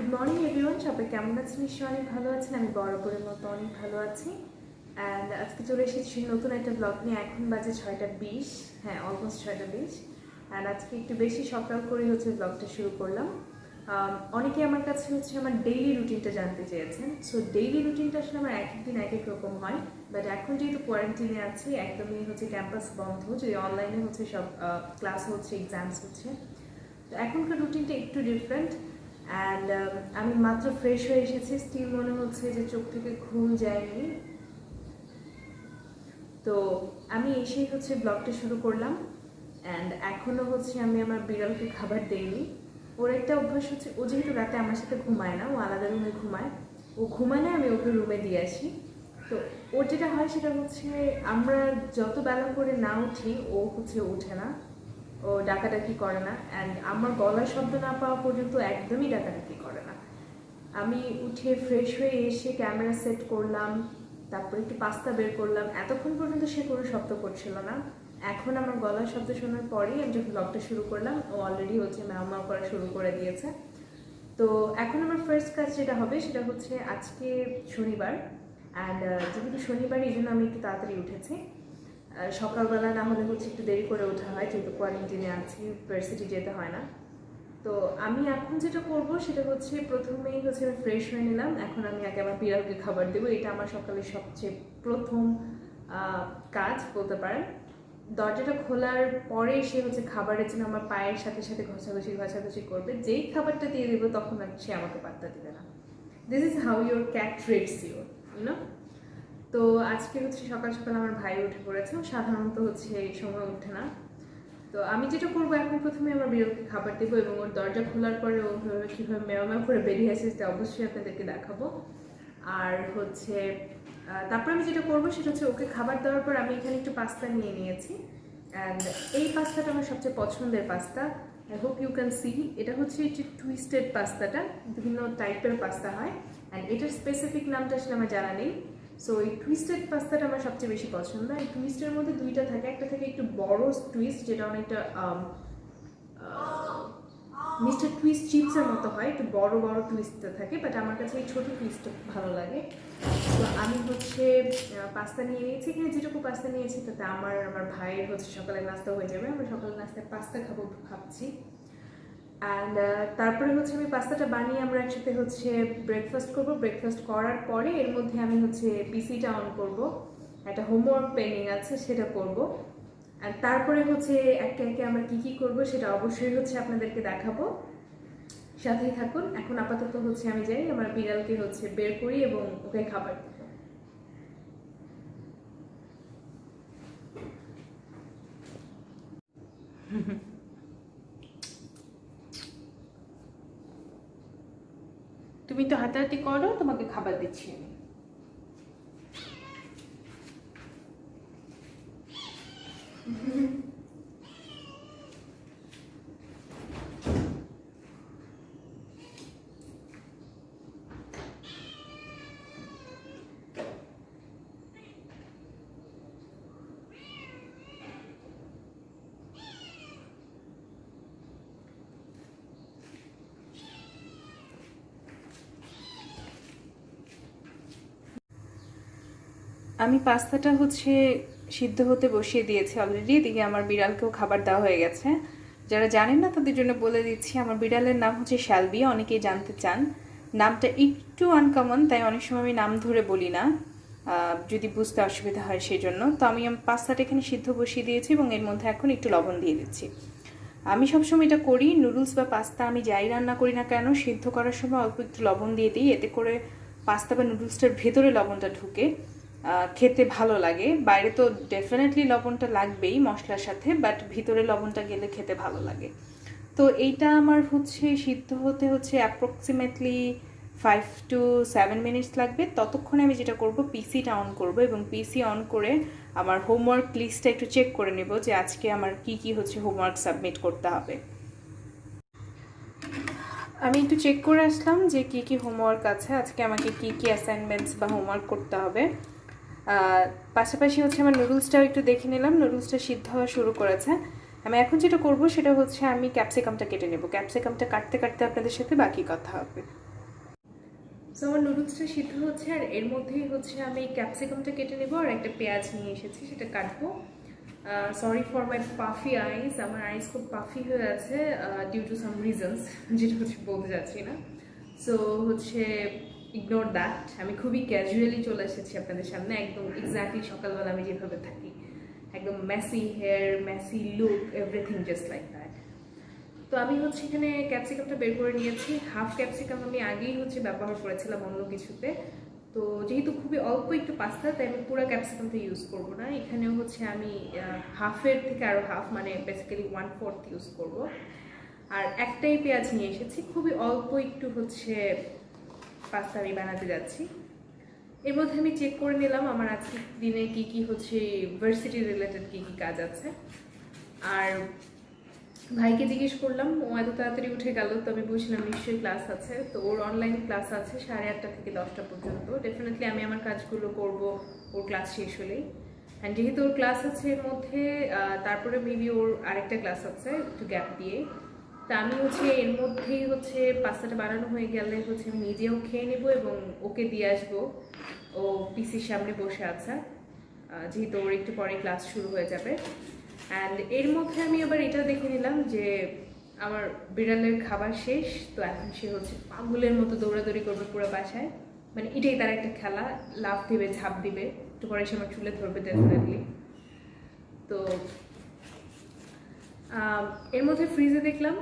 Good morning everyone, সবাই কেমন আছেন? নিশ্চয়ই অনেক ভালো আছেন। আমি বরাবরের মতো অনেক ভালো আছি। অ্যান্ড আজকে চলে এসেছি নতুন একটা ব্লগ নিয়ে। এখন বাজে 6:20, হ্যাঁ অলমোস্ট 6:20। অ্যান্ড আজকে একটু বেশি সকাল করে ব্লগটা শুরু করলাম। অনেকে আমার কাছে আমার ডেইলি রুটিনটা জানতে চেয়েছেন। সো ডেইলি রুটিনটা আসলে আমার এক এক দিন এক এক রকম হয়। বাট এখন যেহেতু কোয়ারেন্টাইনে আছি, একদমই ক্যাম্পাস বন্ধ, যদি অনলাইনে সব ক্লাস হচ্ছে, এক্সামস হচ্ছে। তো এখনকার রুটিনটা একটু ডিফারেন্ট। অ্যান্ড আমি মাত্র ফ্রেশ হয়ে এসেছি, স্টিল মনে হচ্ছে যে চোখ থেকে ঘুম যায়নি। তো আমি এসেই ব্লগটা শুরু করলাম। অ্যান্ড এখনও আমি আমার বিড়ালকে খাবার দেইনি। ওর একটা অভ্যাস ও যেহেতু রাতে আমার সাথে ঘুমায় না, ও আলাদা রুমে ঘুমায়। ও ঘুমায় না, আমি ওকে রুমে দিয়ে আসি। তো ওর যেটা হয় সেটা আমরা যত বেলা করে না উঠি, ও ওঠে না, ও ডাকাডাকি করে না। অ্যান্ড আমার গলার শব্দ না পাওয়া পর্যন্ত একদমই ডাকাডাকি করে না। আমি উঠে ফ্রেশ হয়ে এসে ক্যামেরা সেট করলাম, তারপর একটু পাস্তা বের করলাম। এতক্ষণ পর্যন্ত সে কোনো শব্দ করছিল না। এখন আমার গলার শব্দ শোনার পরেই আমি যখন ব্লগটা শুরু করলাম, ও অলরেডি ম্যাও ম্যাও করা শুরু করে দিয়েছে। তো এখন আমার ফার্স্ট কাজ যেটা হবে সেটা আজকে শনিবার। অ্যান্ড যেহেতু শনিবার, এই জন্য আমি একটু তাড়াতাড়ি উঠেছি। সকালবেলা না হলে একটু দেরি করে ওঠা হয়, যেহেতু কোয়ারেন্টাইনে আছি, ইউনিভার্সিটি যেতে হয় না। তো আমি এখন যেটা করবো সেটা প্রথমেই আমি ফ্রেশ হয়ে নিলাম। এখন আমি আগে আমার বিড়ালকে খাবার দেবো। এটা আমার সকালের সবচেয়ে প্রথম কাজ বলতে পারেন। দরজাটা খোলার পরে সে খাবারের জন্য আমার পায়ের সাথে সাথে ঘষাঘষি করবে। যেই খাবারটা দিয়ে দেবো তখন আর সে আমাকে পাত্তা দিবে না। This is how your cat treats you, you know. তো আজকে সকাল সকাল আমার ভাই উঠে পড়েছে। সাধারণত এই সময় উঠে না। তো আমি যেটা করবো, এখন প্রথমে আমার বিড়ালকে খাবার দেবো এবং ওর দরজা খোলার পরে ও কীভাবে মেও মেও করে বেরিয়ে আসে সেটা অবশ্যই আপনাদেরকে দেখাবো। আর তারপর আমি যেটা করবো সেটা ওকে খাবার দেওয়ার পর আমি এখানে একটু পাস্তা নিয়ে নিয়েছি। অ্যান্ড এই পাস্তাটা আমার সবচেয়ে পছন্দের পাস্তা। I hope you can see. এটা একটু টুইস্টেড পাস্তাটা, বিভিন্ন টাইপের পাস্তা হয়। অ্যান্ড এটার স্পেসিফিক নামটা আসলে আমার জানা নেই। সো এই টুইস্টেড পাস্তাটা আমার সবচেয়ে বেশি পছন্দ। এই টুইস্টের মধ্যে দুইটা থাকে, একটা থাকে একটু বড় টুইস্ট, যেটা অনেকটা মিস্টার টুইস্ট চিপসের মতো হয়, একটু বড় বড় টুইস্টটা থাকে। বাট আমার কাছে এই ছোটো টুইস্টটা ভালো লাগে। তো আমি পাস্তা নিয়ে নিয়েছি। এখানে যেটুকু পাস্তা নিয়েছি তাতে আমার ভাইয়ের সকালে নাস্তা হয়ে যাবে। আমরা সকালে নাস্তায় পাস্তা খাবো ভাবছি। অ্যান্ড তারপরে আমি পাস্তাটা বানিয়ে আমরা একসাথে ব্রেকফাস্ট করবো। ব্রেকফাস্ট করার পরে এর মধ্যে আমি পিসিটা অন করব, একটা হোমওয়ার্ক পেন্ডিং আছে সেটা করব। আর তারপরে একে একে আমরা কী কী করবো সেটা অবশ্যই আপনাদেরকে দেখাবো। সাথেই থাকুন। এখন আপাতত আমি যাই, আমার বিড়ালকে বের করি এবং ওকে খাবার দেব। তুমি তো হাঁটাহাঁটি করো, তোমাকে খাবার দিচ্ছি আমি। আমি পাস্তাটা সিদ্ধ হতে বসিয়ে দিয়েছি অলরেডি। এদিকে আমার বিড়ালকেও খাবার দেওয়া হয়ে গেছে। যারা জানেন না তাদের জন্য বলে দিচ্ছি, আমার বিড়ালের নাম শ্যালবি। অনেকেই জানতে চান। নামটা একটু আনকমন, তাই অনেক সময় আমি নাম ধরে বলি না, যদি বুঝতে অসুবিধা হয় সেই জন্য। তো আমি পাস্তাটা এখানে সিদ্ধ বসিয়ে দিয়েছি এবং এর মধ্যে এখন একটু লবণ দিয়ে দিচ্ছি। আমি সবসময় এটা করি, নুডলস বা পাস্তা আমি যাই রান্না করি না কেন, সিদ্ধ করার সময় অল্প একটু লবণ দিয়ে দিই। এতে করে পাস্তা বা নুডলসটার ভেতরে লবণটা ঢুকে খেতে ভালো লাগে। বাইরে তো ডেফিনেটলি লবণটা লাগবেই মশলার সাথে, বাট ভিতরে লবণটা গেলে খেতে ভালো লাগে। তো এইটা আমার সিদ্ধ হতে অ্যাপ্রক্সিমেটলি 5 to 7 মিনিটস লাগবে। ততক্ষণে আমি যেটা করব, পিসিটা অন করব এবং পিসি অন করে আমার হোমওয়ার্ক লিস্টটা একটু চেক করে নেব যে আজকে আমার কি কি হোমওয়ার্ক সাবমিট করতে হবে। আমি একটু চেক করে আসলাম যে কি কি হোমওয়ার্ক আছে, আজকে আমাকে কি কি অ্যাসাইনমেন্টস বা হোমওয়ার্ক করতে হবে। পাশাপাশি আমার নুডলসটাও একটু দেখে নিলাম, নুডলসটা সিদ্ধ হওয়া শুরু করেছে। আমি এখন যেটা করব সেটা আমি ক্যাপসিকামটা কেটে নেব। ক্যাপসিকামটা কাটতে কাটতে আপনাদের সাথে বাকি কথা হবে। সো আমার নুডলসটা সিদ্ধ হচ্ছে, আর এর মধ্যেই হচ্ছে আমি ক্যাপসিকামটা কেটে নেবো আর একটা পেঁয়াজ নিয়ে এসেছি, সেটা কাটবো। সরি ফর মাই পাফি আইস, আমার আইস খুব পাফি হয়ে আছে ডিউ টু সাম রিজনস, যেটা হচ্ছে বলতে যাচ্ছি না। সো হচ্ছে ইগনোর দ্যাট। আমি খুবই ক্যাজুয়ালি চলে এসেছি আপনাদের সামনে, একদম এক্স্যাক্টলি সকালবেলা আমি যেভাবে থাকি, একদম messy hair, messy look, everything just like that. তো আমি হচ্ছে এখানে ক্যাপসিকামটা বের করে নিয়েছি। হাফ ক্যাপসিকাম আমি আগেই হচ্ছে ব্যবহার করেছিলাম অন্য কিছুতে, তো যেহেতু খুবই অল্প একটু পাস্তা, তাই আমি পুরো ক্যাপসিকামটা ইউজ করবো না। এখানেও হচ্ছে আমি হাফের থেকে আরও হাফ, মানে বেসিক্যালি 1/4 ইউজ করব। আর একটাই পেঁয়াজ নিয়ে এসেছি, খুবই অল্প একটু হচ্ছে পাস্তা আমি বানাতে যাচ্ছি। এর মধ্যে আমি চেক করে নিলাম আমার আজকের দিনে কি কি হচ্ছে ভার্সিটি রিলেটেড কি কি কাজ আছে। আর ভাইকে জিজ্ঞেস করলাম, ও এত তাড়াতাড়ি উঠে গেল, তো আমি বলছিলাম নিশ্চয়ই ক্লাস আছে। তো ওর অনলাইন ক্লাস আছে 8:30 থেকে 10টা পর্যন্ত। ডেফিনেটলি আমি আমার কাজগুলো করব ওর ক্লাস শেষ হলেই। অ্যান্ড যেহেতু ওর ক্লাস আছে এর মধ্যে, তারপরে মেবি ওর আরেকটা ক্লাস আছে একটু গ্যাপ দিয়ে, তা আমি হচ্ছে এর মধ্যেই হচ্ছে পাস্তাটা বানানো হয়ে গেলে হচ্ছে আমি নিজেও খেয়ে নেবো এবং ওকে দিয়ে আসবো। ও পিসির সামনে বসে আছে, যেহেতু ওর একটু পরে ক্লাস শুরু হয়ে যাবে। অ্যান্ড এর মধ্যে আমি আবার এটা দেখে নিলাম যে আমার বিড়ালের খাবার শেষ, তো এখন সে হচ্ছে পাগলের মতো দৌড়াদৌড়ি করবে পুরো বাসায়, মানে এটাই তার একটা খেলা, লাফ দিবে, ঝাঁপ দিবে, একটু পরে সে আমার চুলে ধরবে ডেফিনেটলি। তো এর মধ্যে ফ্রিজে দেখলাম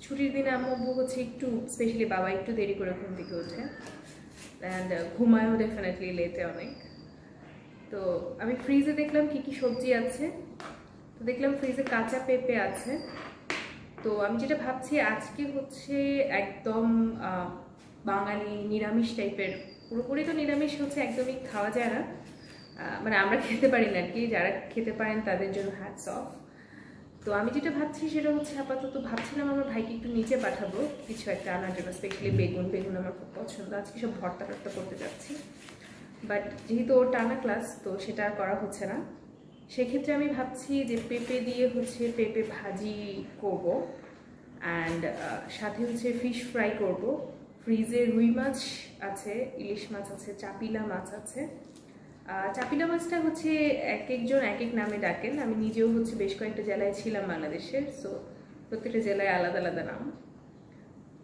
ছুটির দিনে আম্মু হচ্ছে একটু, স্পেশালি বাবা একটু দেরি করে ঘুম থেকে ওঠে, অ্যান্ড ঘুমায়ও ডেফিনেটলি লেটে অনেক। তো আমি ফ্রিজে দেখলাম কি কি সবজি আছে, তো দেখলাম ফ্রিজে কাঁচা পেঁপে আছে। তো আমি যেটা ভাবছি আজকে হচ্ছে একদম বাঙালি নিরামিষ টাইপের, পুরোপুরি তো নিরামিষ হচ্ছে একদমই খাওয়া যায় না, মানে আমরা খেতে পারি না আর কি, যারা খেতে পারেন তাদের জন্য হ্যাটস অফ। তো আমি যেটা ভাবছি সেটা হচ্ছে আপাতত ভাবছিলাম আমার ভাইকে একটু নিচে পাঠাবো কিছু একটা আনার জন্য, স্পেশালি বেগুন, বেগুন আমার খুব পছন্দ, আজকে সব ভর্তা টর্তা করতে যাচ্ছি। বাট যেহেতু ওর টানা ক্লাস, তো সেটা আর করা হচ্ছে না। সেক্ষেত্রে আমি ভাবছি যে পেঁপে দিয়ে হচ্ছে পেঁপে ভাজি করব, অ্যান্ড সাথে হচ্ছে ফিশ ফ্রাই করব। ফ্রিজে রুই মাছ আছে, ইলিশ মাছ আছে, চাপিলা মাছ আছে। চাপিলা মাছটা হচ্ছে এক একজন এক এক নামে ডাকেন, আমি নিজেও হচ্ছে বেশ কয়েকটা জেলায় ছিলাম বাংলাদেশের, সো প্রত্যেকটা জেলায় আলাদা আলাদা নাম।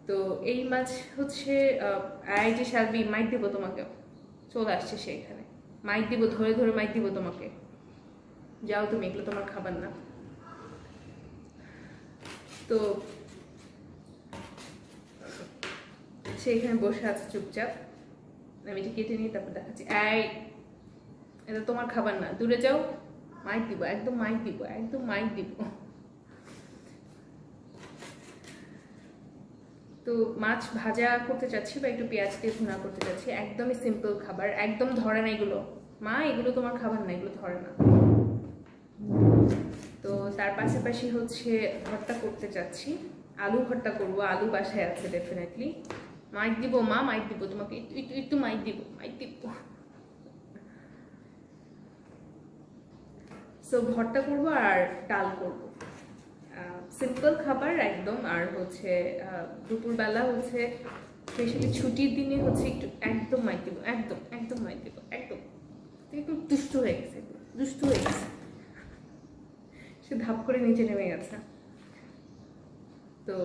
তো এই মাছ হচ্ছে এই যে শালবি, মাইক দিব তোমাকে, চলে আসছে সে এখানে, মাইক দিব, ধরে ধরে মাইক দিব তোমাকে, যাও তুমি, এগুলো তোমার খাবার না। তো সে এখানে বসে আছে চুপচাপ, আমি এটা কেটে নিই তারপর দেখাচ্ছি। এটা তোমার খাবার না, দূরে যাও, মাইক দিব, একদম মাইক দিব, একদম মাইক দিব। তো মাছ ভাজা করতে চাচ্ছি বা একটু পেঁয়াজ দিয়ে ভুনা করতে চাচ্ছি, একদমই সিম্পল খাবার, একদম ধরে না এগুলো, মা এগুলো তোমার খাবার না, এগুলো ধরে না। তো তার পাশাপাশি হচ্ছে ভর্তা করতে চাচ্ছি, আলু ভর্তা করব, আলু বাসায় আছে ডেফিনেটলি। মাইক দিব মা, মাইক দিব তোমাকে, একটু একটু মাইক দিব, মাইক দিব। সো ভর্তা করব আর ডাল করব, সিম্পল খাবার একদম। আর হচ্ছে দুপুরবেলা হচ্ছে স্পেশালি ছুটির দিনে হচ্ছে একটু একদম মাইক দিব, একদম একদম মাইক দিব, একদম একটু দুষ্ট হয়ে গেছে, দুষ্ট হয়ে গেছে, সে ধাপ করে নিচে নেমে গেছে। তো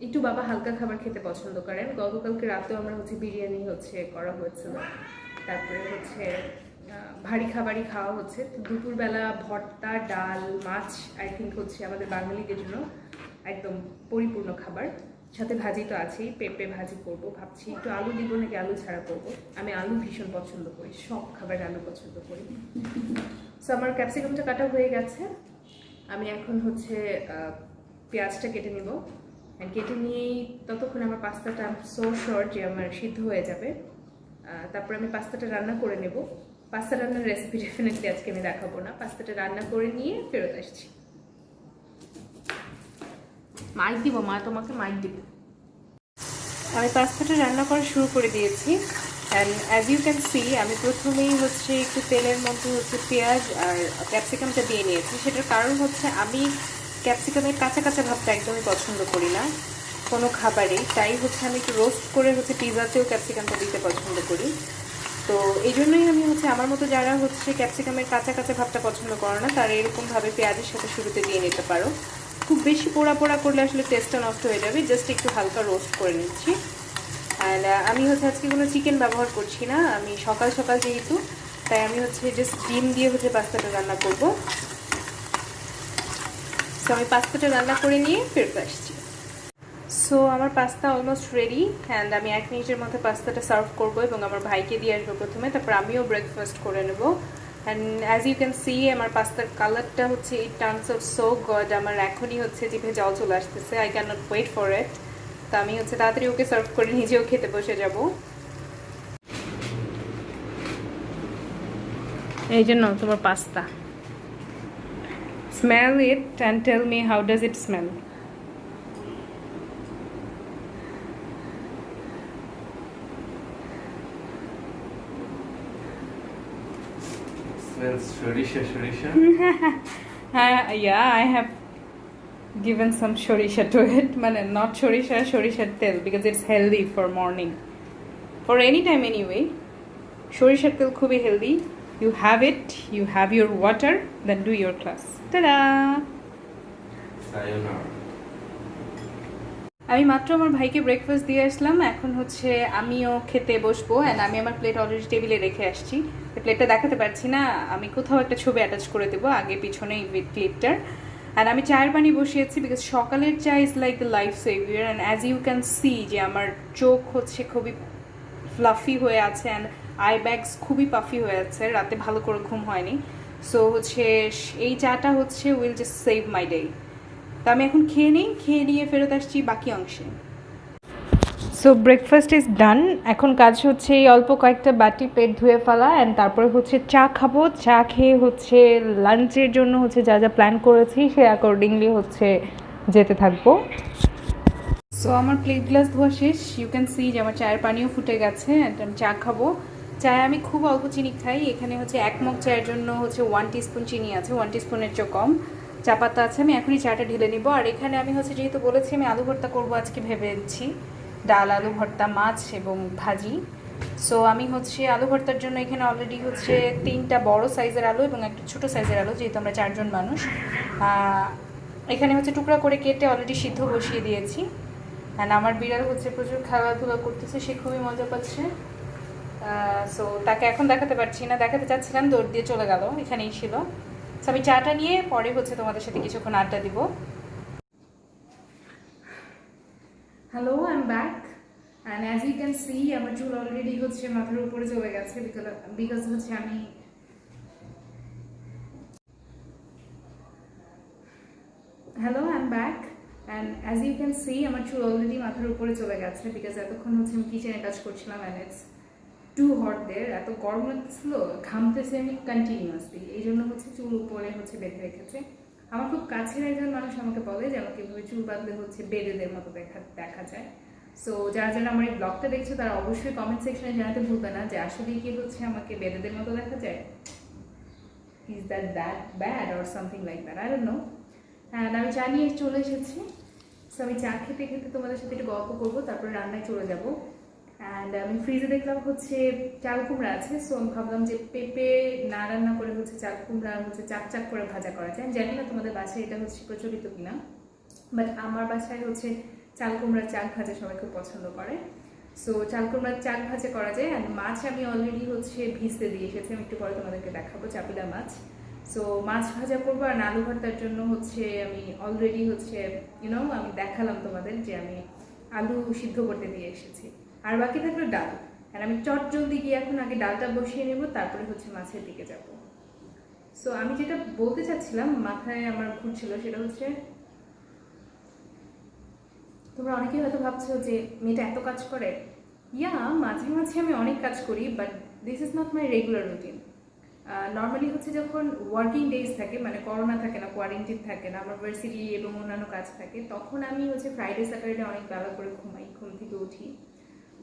একটু বাবা হালকা খাবার খেতে পছন্দ করেন, গতকালকে রাতেও আমরা হচ্ছে বিরিয়ানি হচ্ছে করা হয়েছিল, তারপরে হচ্ছে ভারী খাবারই খাওয়া হচ্ছে। তো দুপুরবেলা ভর্তা, ডাল, মাছ আই থিঙ্ক হচ্ছে আমাদের বাঙালিদের জন্য একদম পরিপূর্ণ খাবার, সাথে ভাজি তো আছেই, পেঁপে ভাজি করব ভাবছি, একটু আলু দিব নাকি আলু ছাড়া করব, আমি আলু ভীষণ পছন্দ করি, সব খাবারে আলু পছন্দ করি। সো আমার ক্যাপসিকামটা কাটা হয়ে গেছে, আমি এখন হচ্ছে পেঁয়াজটা কেটে নিব, কেটে নিয়েই ততক্ষণ আমার পাস্তাটা সো শর্ট যে আমার সিদ্ধ হয়ে যাবে, তারপর আমি পাস্তাটা রান্না করে নেব। পাস্তা রান্নার রেসিপি ডেফিনেটলি আজকে আমি দেখাবো না, পাস্তাটা রান্না করে নিয়ে ফেরত আসছি। মাইক দিব মা, তোমাকে মাইক দিব। আমি পাস্তাটা রান্না করা শুরু করে দিয়েছি, and as you can see আমি প্রথমেই হচ্ছে একটু তেলের মধ্যে হচ্ছে পেঁয়াজ আর ক্যাপসিকামটা দিয়ে নিয়েছি। সেটার কারণ হচ্ছে আমি ক্যাপসিকামের কাঁচা কাঁচা ভাবটা একদমই পছন্দ করি না, কোনো খাবারেই, তাই হচ্ছে আমি একটু রোস্ট করে হচ্ছে পিৎজাতেও ক্যাপসিকামটা দিতে পছন্দ করি। তো এই জন্যই আমি হচ্ছে আমার মতো যারা হচ্ছে ক্যাপসিকামের কাঁচা কাঁচা ভাবটা পছন্দ করে না, তারা এরকমভাবে পেঁয়াজের সাথে শুরুতে দিয়ে নিতে পারো। খুব বেশি পোড়া পোড়া করলে আসলে টেস্টটা নষ্ট হয়ে যাবে, জাস্ট একটু হালকা রোস্ট করে নিচ্ছি। আর আমি হচ্ছে আজকে কোনো চিকেন ব্যবহার করছি না, আমি সকাল সকাল যেহেতু, তাই আমি হচ্ছে জাস্ট ডিম দিয়ে হচ্ছে পাস্তাটা রান্না করব। সো আমি পাস্তাটা রান্না করে নিয়ে ফেরত আসছি। সো আমার পাস্তা অলমোস্ট রেডি অ্যান্ড আমি 1 মিনিটের মধ্যে পাস্তাটা সার্ভ করবো এবং আমার ভাইকে দিয়ে আসবো প্রথমে, তারপর আমিও ব্রেকফাস্ট করে নেব। And as you can see আমার পাস্তার কালারটা হচ্ছে it turns out so good, আমার এখনই হচ্ছে জিভে জল চলে আসতেছে, I can not wait for it. তো আমি হচ্ছে তাড়াতাড়ি ওকে সার্ভ করে নিজেও খেতে বসে যাব। এই জন্য তোমার pasta, smell it and tell me how does it smell. Smells shorisha. Yeah, I have given some shorisha to it, মানে not সরিষার তেল, because it's healthy for morning, for any time anyway. সরিষার তেল খুবই healthy. You have it, you have your water, then do your class. Ta-da! Sayonara. আমি মাত্র আমার ভাইকে ব্রেকফাস্ট দিয়ে আসলাম, এখন হচ্ছে আমিও খেতে বসবো। অ্যান্ড আমি আমার প্লেট অলরেডি টেবিলে রেখে আসছি, প্লেটটা দেখাতে পারছি না, আমি কোথাও একটা ছবি অ্যাটাচ করে দেবো আগে পিছনে এই ক্লিপটার। অ্যান্ড আমি চায়ের পানি বসিয়েছি, বিকজ সকালের চা is like the life saviour. And as you can see যে আমার চোখ হচ্ছে খুবই ফ্লাফি হয়ে আছে অ্যান্ড আই ব্যাগস খুবই পাফি হয়ে আছে, রাতে ভালো করে ঘুম হয়নি। সো হচ্ছে এই চাটা হচ্ছে will just save my day. তো আমি এখন খেয়ে নিয়ে ফেরত আসছি বাকি অংশে। সো ব্রেকফাস্ট ইজ ডান, এখন কাজ হচ্ছে এই অল্প কয়েকটা বাটি প্লেট ধুয়ে ফেলা অ্যান্ড তারপরে হচ্ছে চা খাবো। চা খেয়ে হচ্ছে লাঞ্চের জন্য হচ্ছে যা যা প্ল্যান করেছি সে অ্যাকর্ডিংলি হচ্ছে যেতে থাকবো। সো আমার প্লেট গ্লাস ধোয়া শেষ, ইউ ক্যান সি যে আমার চায়ের পানিও ফুটে গেছে অ্যান্ড আমি চা খাবো। চায়ে আমি খুব অল্প চিনি খাই, এখানে হচ্ছে 1 মগ চায়ের জন্য হচ্ছে 1 টিস্পুন চিনি আছে, 1 টিস্পুনের চেয়ে কম। চা পাতা আছে, আমি এখনই চাটা ঢেলে নিব। আর এখানে আমি হচ্ছে যেহেতু বলেছি আমি আলু ভর্তা করবো আজকে, ভেবেছি ডাল, আলু ভর্তা, মাছ এবং ভাজি। সো আমি হচ্ছে আলু ভর্তার জন্য এখানে অলরেডি হচ্ছে 3টা বড় সাইজের আলু এবং একটা ছোটো সাইজের আলু, যেহেতু আমরা 4 জন মানুষ, এখানে হচ্ছে টুকরা করে কেটে অলরেডি সিদ্ধ বসিয়ে দিয়েছি। অ্যান্ড আমার বিড়াল হচ্ছে প্রচুর খেলাধুলা করতেছে, সে খুবই মজা পাচ্ছে। সো তাকে এখন দেখাতে পারছি না, দেখাতে চাচ্ছিলাম, দৌড় দিয়ে চলে গেল, এখানেই ছিল। সো আমি চাটা নিয়ে পরে হচ্ছে তোমাদের সাথে কিছুক্ষণ আড্ডা দিব। Hello, I am back and as you can see আমার চুল অলরেডি হচ্ছে মাথার উপরে চলে গেছে, বিকজ হচ্ছে আমি hello I am back and as you can see আমার চুল অলরেডি মাথার উপরে চলে গেছে, বিকজ এতক্ষণ হচ্ছে আমি কিচেনে কাজ করছিলাম অ্যান্ড ইটস টু হট দের, এত গরম লাগতেছিল, ঘামতেছে আমি কন্টিনিউয়াসলি, এই জন্য হচ্ছে চুল উপরে হচ্ছে বেঁধে রেখেছে। আমার খুব কাছের একজন মানুষ আমাকে বলে যে আমাকে এভাবে চুল বাঁধলে হচ্ছে বেদেদের মতো দেখা যায়। সো যারা যারা আমার এই ব্লগটা দেখছো তারা অবশ্যই কমেন্ট সেকশনে জানাতে ভুলবে না যে আসলে কি হচ্ছে আমাকে বেদেদের মতো দেখা যায়, is that bad or something like that, I don't know. And আমি চা নিয়ে চলে এসেছি। সো আমি চা খেতে খেতে তোমাদের সাথে একটু গল্প করবো, তারপরে রান্নায় চলে যাবো। অ্যান্ড আমি ফ্রিজে দেখলাম হচ্ছে চাল কুমড়া আছে, সো আমি ভাবলাম যে পেঁপে না রান্না করে হচ্ছে চাল কুমড়া হচ্ছে চাক করে ভাজা করা যায়। আমি জানি না তোমাদের বাসায় এটা হচ্ছে প্রচলিত কিনা, বাট আমার বাসায় হচ্ছে চাল কুমড়ার চাক ভাজা সবাই খুব পছন্দ করে। সো চাল কুমড়ার চাক ভাজা করা যায়। অ্যান্ড মাছ আমি অলরেডি হচ্ছে ভিজতে দিয়ে এসেছি, আমি একটু পরে তোমাদেরকে দেখাবো চাপিলা মাছ। সো মাছ ভাজা করবো। আর আলু ভর্তার জন্য হচ্ছে আমি অলরেডি হচ্ছে আমি দেখালাম তোমাদের যে আমি আলু সিদ্ধ করতে দিয়ে এসেছি, আর বাকি থাকলো ডাল। আর আমি চট জলদি গিয়ে এখন আগে ডালটা বসিয়ে নেব, তারপরে হচ্ছে মাছের দিকে যাব। সো আমি যেটা বলতে চাচ্ছিলাম, মাথায় আমার ঘুরছিল, সেটা হচ্ছে তোমরা অনেকেই হয়তো ভাবছো যে মেয়েটা এত কাজ করে। ইয়া, মাঝে মাঝে আমি অনেক কাজ করি, but this is not my regular routine. Normally হচ্ছে যখন ওয়ার্কিং ডেজ থাকে, মানে করোনা থাকে না, কোয়ারেন্টাইন থাকে না, আমার ভার্সিটি এবং অন্যান্য কাজ থাকে, তখন আমি হচ্ছে ফ্রাইডে স্যাটারডে অনেক বেলা করে ঘুমাই, ঘুম থেকে উঠি।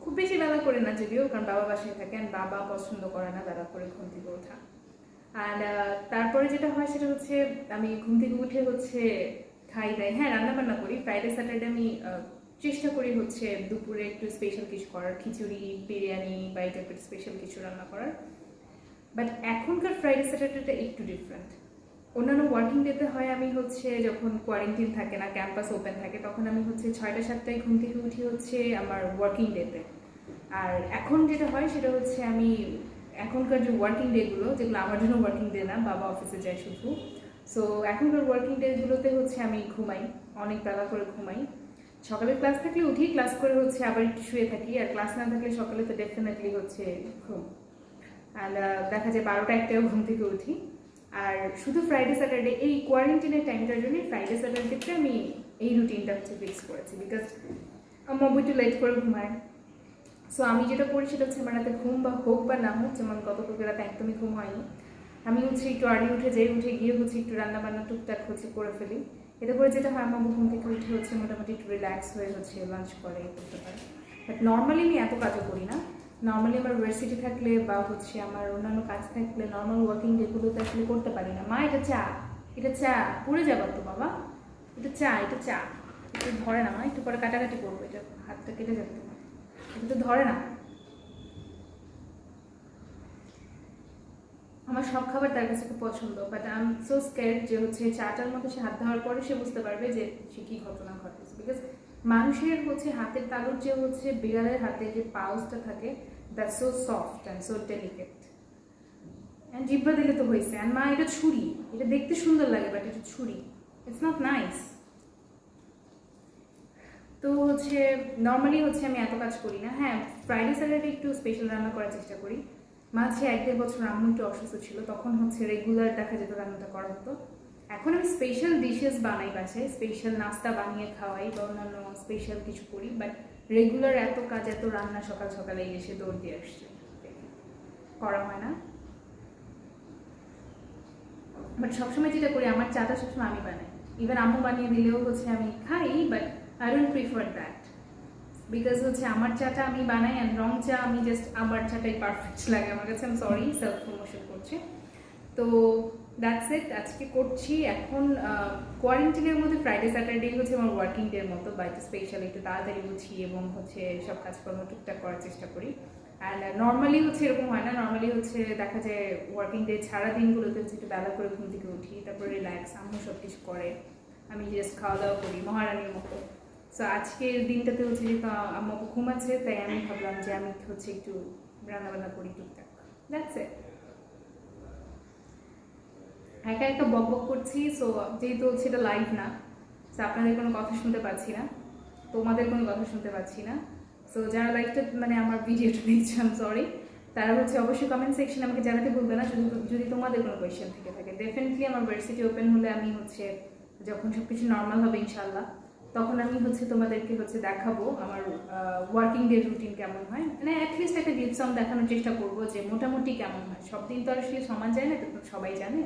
খুব বেশি বেলা করে না যদিও, কারণ বাবা বাসায় থাকে, আর বাবা পছন্দ করে না বেলা করে ঘুম থেকে ওঠা। আর তারপরে যেটা হয় সেটা হচ্ছে আমি ঘুম থেকে উঠে হচ্ছে খাই দাই, হ্যাঁ রান্না বান্না করি। ফ্রাইডে স্যাটারডে আমি চেষ্টা করি হচ্ছে দুপুরে একটু স্পেশাল কিছু করার, খিচুড়ি, বিরিয়ানি বা এই টাইপের স্পেশাল কিছু রান্না করার। বাট এখনকার ফ্রাইডে স্যাটারডেটা একটু ডিফারেন্ট। অন্যান্য ওয়ার্কিং ডেতে হয় আমি হচ্ছে যখন কোয়ারেন্টাইন থাকে না, ক্যাম্পাস ওপেন থাকে, তখন আমি হচ্ছে 6টা-7টায় ঘুম থেকে উঠি হচ্ছে আমার ওয়ার্কিং ডেতে। আর এখন যেটা হয় সেটা হচ্ছে আমি এখনকার যে ওয়ার্কিং ডেগুলো, যেগুলো আমার জন্য ওয়ার্কিং ডে না, বাবা অফিসে যায় শুধু, সো এখনকার ওয়ার্কিং ডেগুলোতে হচ্ছে আমি ঘুমাই, অনেক বেলা করে ঘুমাই। সকালে ক্লাস থাকলে উঠি, ক্লাস করে হচ্ছে আবার একটু শুয়ে থাকি, আর ক্লাস না থাকলে সকালে তো ডেফিনেটলি হচ্ছে ঘুম। আর দেখা যায় 12টা-1টায়ও ঘুম থেকে উঠি। আর শুধু ফ্রাইডে স্যাটারডে এই কোয়ারেন্টাইনের টাইমটার জন্য ফ্রাইডে স্যাটারডেতে আমি এই রুটিনটা হচ্ছে ফিক্স করেছি, বিকজ আমার একটু লেট করে ঘুমায়। সো আমি যেটা করি সেটা হচ্ছে আমার রাতে ঘুম বা হোক বা না হোক, যেমন গতকালকে রাতে একদমই ঘুম হয়নি, আমি হচ্ছে একটু আর্লি উঠে গিয়ে হচ্ছে একটু রান্নাবান্না টুকটাক হচ্ছে করে ফেলি। এতে করে যেটা হয়, আমার ঘুম থেকে উঠে হচ্ছে মোটামুটি একটু রিল্যাক্স হয়ে হচ্ছে লাঞ্চ করে করতে পারে। বাট নর্মালি আমি এত কাজও করি না। নর্মালি আমার ইউনিভার্সিটি থাকলে বা হচ্ছে আমার অন্যান্য কাজ থাকলে নর্মাল ওয়ার্কিং ডেগুলোতে আসলে করতে পারি না। মা এটা চা পুড়ে যাবার তো বাবা, এটা চা একটু ধরে না, মা একটু পরে কাটাকাটি করবো, এটা হাতটা কেটে যাবে, এটা তো ধরে না। আমার সব খাবার তার কাছে খুব পছন্দ, but I am so scared যে হচ্ছে চাটার মধ্যে সে হাত দেওয়ার পরে সে বুঝতে পারবে যে সে কী ঘটনা ঘটেছে। বিকজ মানুষের হচ্ছে হাতের তালুর যে হচ্ছে বিড়ালের হাতে যে পাউচটা থাকে, that's so soft and so delicate, and জিব্বা দিলে তো হয়েছে। অ্যান্ড মা এটা ছুরি, এটা দেখতে সুন্দর লাগে বাট এটা ছুরি, ইটস নট নাইস। তো হচ্ছে নর্মালি হচ্ছে আমি এত কাজ করি না। হ্যাঁ, ফ্রাইডে স্যাটারডে একটু স্পেশাল রান্না করার চেষ্টা করি। মাঝে 1-1.5 বছর আম্মু একটু অসুস্থ ছিল, তখন হচ্ছে রেগুলার দেখা যেত রান্নাটা করা হতো। এখন আমি স্পেশাল ডিশেস বানাই বাসায়, স্পেশাল নাস্তা বানিয়ে খাওয়াই বা অন্যান্য স্পেশাল কিছু করি, বাট রেগুলার এত কাজ, এত রান্না সকাল সকালে এসে দৌড় দিয়ে আসছে, করা হয় না। বাট সবসময় যেটা করি, আমার চাটা সবসময় আমি বানাই। ইভেন আম্মু বানিয়ে দিলেও হচ্ছে আমি খাই, but I don't prefer that, because হচ্ছে আমার চাটা আমি বানাই, অ্যান্ড রং চা আমি জাস্ট আমার চাটাই পারফেক্ট লাগে আমার কাছে। আমি সরি, সেলফ প্রমোশন করছি। তো দ্যাটস ইট, আজকে করছি। এখন কোয়ারেন্টাইনের মধ্যে ফ্রাইডে স্যাটারডে হচ্ছে আমার ওয়ার্কিং ডের মতো, বাড়িতে স্পেশাল একটু তাড়াতাড়ি উঠি এবং হচ্ছে সব কাজকর্ম টুকটাক করার চেষ্টা করি। অ্যান্ড নর্মালি হচ্ছে এরকম হয় না। নর্মালি হচ্ছে দেখা যায় ওয়ার্কিং ডে ছাড়া দিনগুলোতে হচ্ছে একটু বেলা করে ঘুম থেকে উঠি, তারপরে রিল্যাক্স, আম্মু সব কিছু করে, আমি জাস্ট খাওয়া দাওয়া করি মহারানীর মতো। সো আজকের দিনটাতে হচ্ছে যেহেতু আম্মু ঘুমাচ্ছে, তাই আমি ভাবলাম যে আমি হচ্ছে একটু রান্নাবান্না করি টুকটাক। That's it. একা একা বক বক করছি, সো যেহেতু হচ্ছে এটা লাইভ না, সো আপনাদের কোনো কথা শুনতে পাচ্ছি না, তোমাদের কোনো কথা শুনতে পাচ্ছি না। সো যারা লাইভটা মানে আমার ভিডিওটা দেখছে, আমি সরি, তারা হচ্ছে অবশ্যই কমেন্ট সেকশনে আমাকে জানাতে ভুলবে না যদি তোমাদের কোনো কোয়েশ্চেন থেকে থাকে। ডেফিনেটলি আমার ভার্সিটি ওপেন হলে আমি হচ্ছে যখন সব কিছু নর্মাল হবে ইনশাল্লাহ, তখন আমি হচ্ছে তোমাদেরকে হচ্ছে দেখাবো আমার ওয়ার্কিং ডে রুটিন কেমন হয়, মানে অ্যাটলিস্ট একটা গ্লিপস অন দেখানোর চেষ্টা করবো যে মোটামুটি কেমন হয়। সব দিন তো আসলে সমান যায় না, তো সবাই জানে,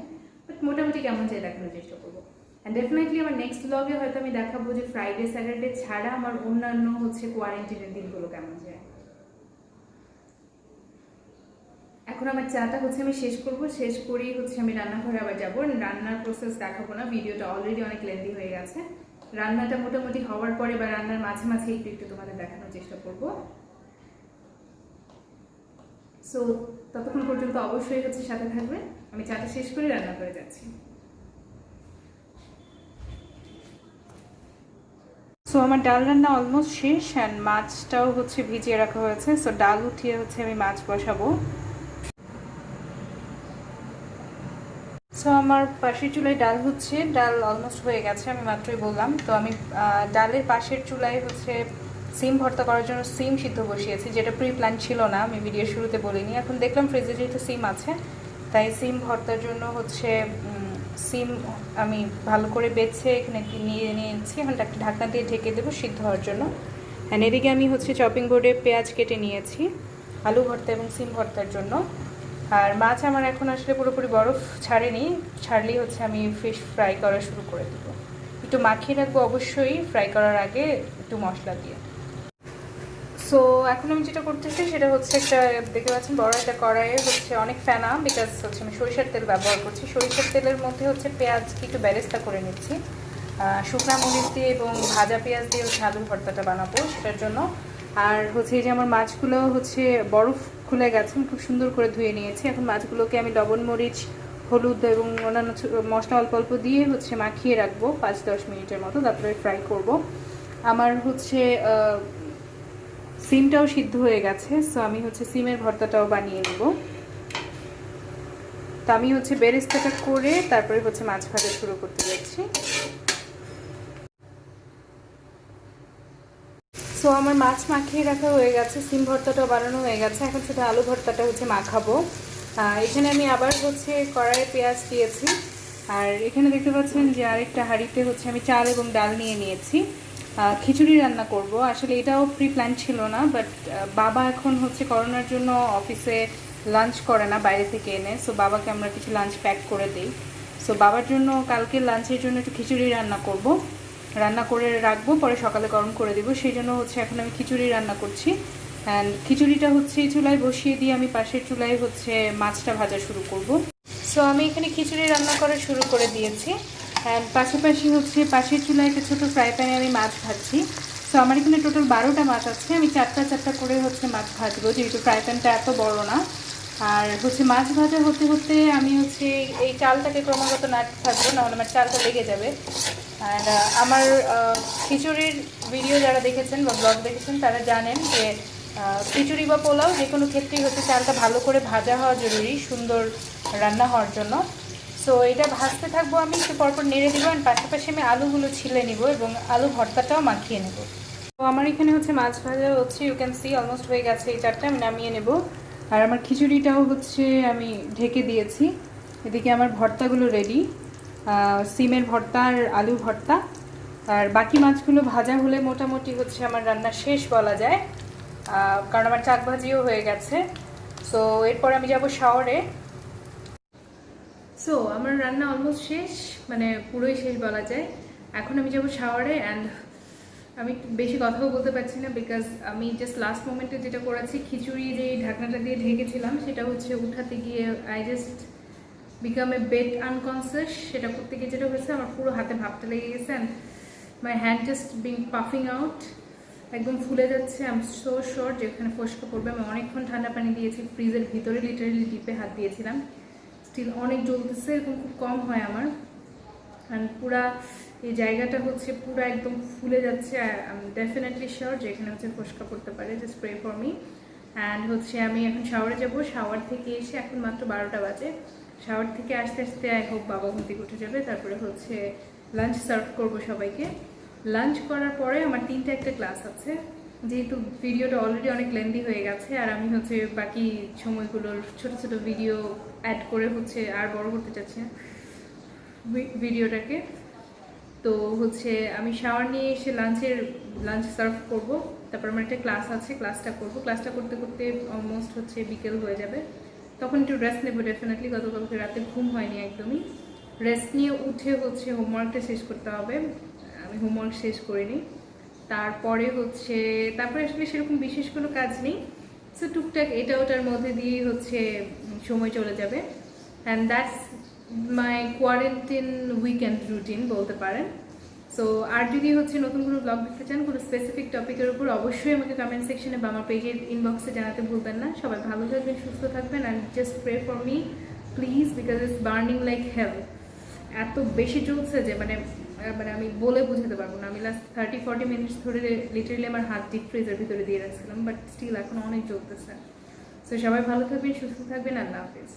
বাট মোটামুটি কেমন যায় দেখানোর চেষ্টা করবো। অ্যান্ড ডেফিনেটলি আমার নেক্সট ব্লগে হয়তো আমি দেখাবো যে ফ্রাইডে স্যাটারডে ছাড়া আমার অন্যান্য হচ্ছে কোয়ারেন্টাইনের দিনগুলো কেমন যায়। এখন আমার চাটা হচ্ছে আমি শেষ করব, শেষ করেই হচ্ছে আমি রান্নাঘরে আবার যাবো। রান্নার প্রসেস দেখাবো না, ভিডিওটা অলরেডি অনেক লেন্দি হয়ে গেছে। রান্নাটা মোটামুটি হওয়ার পরে বা রান্নার মাঝে মাঝে একটু একটু তোমাদের দেখানোর চেষ্টা করব। সো ততক্ষণ পর্যন্ত অবশ্যই হচ্ছে সাথে থাকবে। আমি চাটা শেষ করে রান্না করে যাচ্ছি। সো আমার ডাল রান্না অলমোস্ট শেষ, অ্যান্ড মাছটাও হচ্ছে ভিজিয়ে রাখা হয়েছে। সো ডাল উঠিয়ে হচ্ছে আমি মাছ বসাবো। সো আমার পাশের চুলায় ডাল হচ্ছে, ডাল অলমোস্ট হয়ে গেছে, আমি মাত্রই বললাম। তো আমি ডালের পাশের চুলায় হচ্ছে সিম ভর্তা করার জন্য সিম সিদ্ধ বসিয়েছি, যেটা প্রি প্ল্যান ছিল না, আমি ভিডিওর শুরুতে বলিনি। এখন দেখলাম ফ্রিজে যেহেতু সিম আছে, তাই সিম ভর্তার জন্য হচ্ছে সিম আমি ভালো করে বেছে এখানে নিয়ে নিয়েছি। এখন একটা ঢাকনা দিয়ে ঢেকে দেবো সিদ্ধ হওয়ার জন্য। অ্যান্ড এদিকে আমি হচ্ছে চপিং বোর্ডে পেঁয়াজ কেটে নিয়েছি আলু ভর্তা এবং সিম ভর্তার জন্য। আর মাছ আমার এখন আসলে পুরোপুরি বরফ ছাড়েনি, ছাড়লেই হচ্ছে আমি ফিশ ফ্রাই করা শুরু করে দেবো। একটু মাখিয়ে রাখবো অবশ্যই ফ্রাই করার আগে একটু মশলা দিয়ে। সো এখন আমি যেটা করতেছি সেটা হচ্ছে একটা দেখতে পাচ্ছেন বড় একটা কড়াইয়ে হচ্ছে অনেক ফেনা, বিকজ হচ্ছে আমি সরিষার তেল ব্যবহার করছি। সরিষার তেলের মধ্যে হচ্ছে পেঁয়াজকে একটু বেরেস্তা করে নিচ্ছি। শুকনা মরিচ দিয়ে এবং ভাজা পেঁয়াজ দিয়ে হচ্ছে আলুর ভর্তাটা বানাবো সেটার জন্য। আর হচ্ছে এই যে আমার মাছগুলো হচ্ছে বরফ খুলে গেছে, খুব সুন্দর করে ধুয়ে নিয়েছি। এখন মাছগুলোকে আমি লবণ মরিচ হলুদ এবং অন্যান্য মশলা অল্প অল্প দিয়ে হচ্ছে মাখিয়ে রাখবো 5-10 মিনিটের মতো, তারপরে ফ্রাই করব। আমার হচ্ছে সিমটাও সিদ্ধ হয়ে গেছে, সো আমি হচ্ছে সিমের ভর্তাটাও বানিয়ে নেব। তো আমি হচ্ছে বেরেস্তাটা করে তারপরে হচ্ছে মাছ ভাজা শুরু করতে যাচ্ছি। সো আমার মাছ মাখিয়ে রাখা হয়ে গেছে, সিম ভর্তাটাও বানানো হয়ে গেছে, এখন শুধু আলু ভর্তাটা হচ্ছে মাখাবো। এখানে আমি আবার হচ্ছে কড়াইয়ে পেঁয়াজ দিয়েছি। আর এখানে দেখতে পাচ্ছেন যে আরেকটা হাঁড়িতে হচ্ছে আমি চাল এবং ডাল নিয়ে নিয়েছি। খিচুড়ি রান্না করব। আসলে এটাও প্রি প্ল্যান ছিল না, বাট বাবা এখন হচ্ছে করোনার জন্য অফিসে লাঞ্চ করে না, বাইরে থেকে এনে। সো বাবাকে আমরা কিছু লাঞ্চ প্যাক করে দিই। সো বাবার জন্য কালকে লাঞ্চের জন্য একটু খিচুড়ি রান্না করে রাখবো, পরে সকালে গরম করে দেবো। সেই জন্য হচ্ছে এখন আমি খিচুড়ি রান্না করছি। অ্যান্ড খিচুড়িটা হচ্ছে চুলায় বসিয়ে দিয়ে আমি পাশের চুলায় হচ্ছে মাছটা ভাজা শুরু করব। সো আমি এখানে খিচুড়ি রান্না করা শুরু করে দিয়েছি। অ্যান্ড পাশাপাশি হচ্ছে পাশের চুলায় একটা ছোটো ফ্রাই প্যানে আমি মাছ ভাজছি। সো আমার এখানে টোটাল 12টা মাছ আছে, আমি 4টা করে হচ্ছে মাছ ভাজবো, যেহেতু ফ্রাই প্যানটা এত বড় না। আর হচ্ছে মাছ ভাজা হতে হতে আমি হচ্ছে এই চালটাকে ক্রমাগত নাড়তে থাকবো, নাহলে আমার চালটা লেগে যাবে। অ্যান্ড আমার খিচুড়ির ভিডিও যারা দেখেছেন বা ব্লগ দেখেছেন তারা জানেন যে খিচুড়ি বা পোলাও যে কোনো ক্ষেত্রেই হচ্ছে চালটা ভালো করে ভাজা হওয়া জরুরি সুন্দর রান্না হওয়ার জন্য। সো এটা ভাজতে থাকবো, আমি একটু পরপর নেড়ে দেবো। অ্যান্ড পাশাপাশি আমি আলুগুলো ছিলে নিব এবং আলু ভর্তাটাও মাখিয়ে নেব। তো আমার এখানে হচ্ছে মাছ ভাজা হচ্ছে, ইউ ক্যান সি অলমোস্ট হয়ে গেছে। এই চারটা আমি নামিয়ে নেব। আর আমার খিচুড়িটাও হচ্ছে আমি ঢেকে দিয়েছি। এদিকে আমার ভর্তাগুলো রেডি, সিমের ভর্তা আর আলু ভর্তা। আর বাকি মাছগুলো ভাজা হলে মোটামুটি হচ্ছে আমার রান্না শেষ বলা যায়, কারণ আমার চাক ভাজিও হয়ে গেছে। সো এরপর আমি যাব শাওয়ারে। সো আমার রান্না অলমোস্ট শেষ, মানে পুরোই শেষ বলা যায়। এখন আমি যাবো শাওয়ারে। অ্যান্ড আমি বেশি কথাও বলতে পারছি না, বিকজ আমি জাস্ট লাস্ট মোমেন্টে যেটা করেছি, খিচুড়ি যে ঢাকনাটা দিয়ে ঢেকেছিলাম সেটা হচ্ছে উঠাতে গিয়ে I just become a bit unconscious. সেটা করতে গিয়ে যেটা হয়েছে, আমার পুরো হাতে ভাবটা লেগে গেছে and my hand just being puffing out, একদম ফুলে যাচ্ছে। আই এম সো শোর যেখানে ফসকা পড়বে। আমি অনেকক্ষণ ঠান্ডা পানি দিয়েছি, ফ্রিজের ভিতরে লিটারেলি ডিপে হাত দিয়েছিলাম, স্টিল অনেক জ্বলতেছে। এরকম খুব কম হয় আমার। অ্যান্ড পুরা এই জায়গাটা হচ্ছে পুরো একদম ফুলে যাচ্ছে। আই এম ডেফিনেটলি শিওর যে এখানে হচ্ছে ফসকা পড়তে পারে, just pray for me. And হচ্ছে আমি এখন শাওয়ারে যাব। শাওয়ার থেকে এসে এখন মাত্র 12টা বাজে। শাওয়ার থেকে আস্তে আস্তে আই হোপ বাবা ঘুম থেকে উঠে যাবে, তারপরে হচ্ছে লাঞ্চ সার্ভ করবো সবাইকে। লাঞ্চ করার পরে আমার 3টা একটা ক্লাস আছে, যেহেতু ভিডিওটা অলরেডি অনেক লেন্দি হয়ে গেছে আর আমি হচ্ছে বাকি সময়গুলোর ছোট ছোট ভিডিও অ্যাড করে হচ্ছে আর বড় করতে চাচ্ছি না ভিডিওটাকে। তো হচ্ছে আমি শাওয়ার নিয়ে এসে লাঞ্চ সার্ভ করব, তারপর আমার একটা ক্লাস আছে, ক্লাসটা করব। ক্লাসটা করতে করতে অলমোস্ট হচ্ছে বিকেল হয়ে যাবে, তখন একটু রেস্ট নেবো ডেফিনেটলি। গতকালকে রাতে ঘুম হয়নি একদমই। রেস্ট নিয়ে উঠে হচ্ছে হোমওয়ার্কটা শেষ করতে হবে, আমি হোমওয়ার্ক শেষ করিনি। তারপরে আসলে সেরকম বিশেষ কোনো কাজ নেই। সো টুকটাক এটা ওটার মধ্যে দিয়ে হচ্ছে সময় চলে যাবে। And that's my quarantine weekend routine বলতে পারেন। সো আর যদি হচ্ছে নতুন কোনো ব্লগ দেখতে চান কোনো স্পেসিফিক টপিকের উপর, অবশ্যই আমাকে কমেন্ট সেকশনে বা আমার পেজের ইনবক্সে জানাতে ভুলবেন না। সবাই ভালো থাকবেন, সুস্থ থাকবেন। And just pray for me please, because it's burning like hell. এত বেশি চলছে যে মানে আমি বলে বোঝাতে পারবো না। আমি লাস্ট 30-40 মিনিটস ধরে লিটারেলি আমার হাত ডিপ ফ্রিজের ভিতরে দিয়ে রাখছিলাম, বাট স্টিল এখন অনেক চলতেছে। সো সবাই ভালো থাকবেন, সুস্থ থাকবেন। আল্লাহ হাফিজ।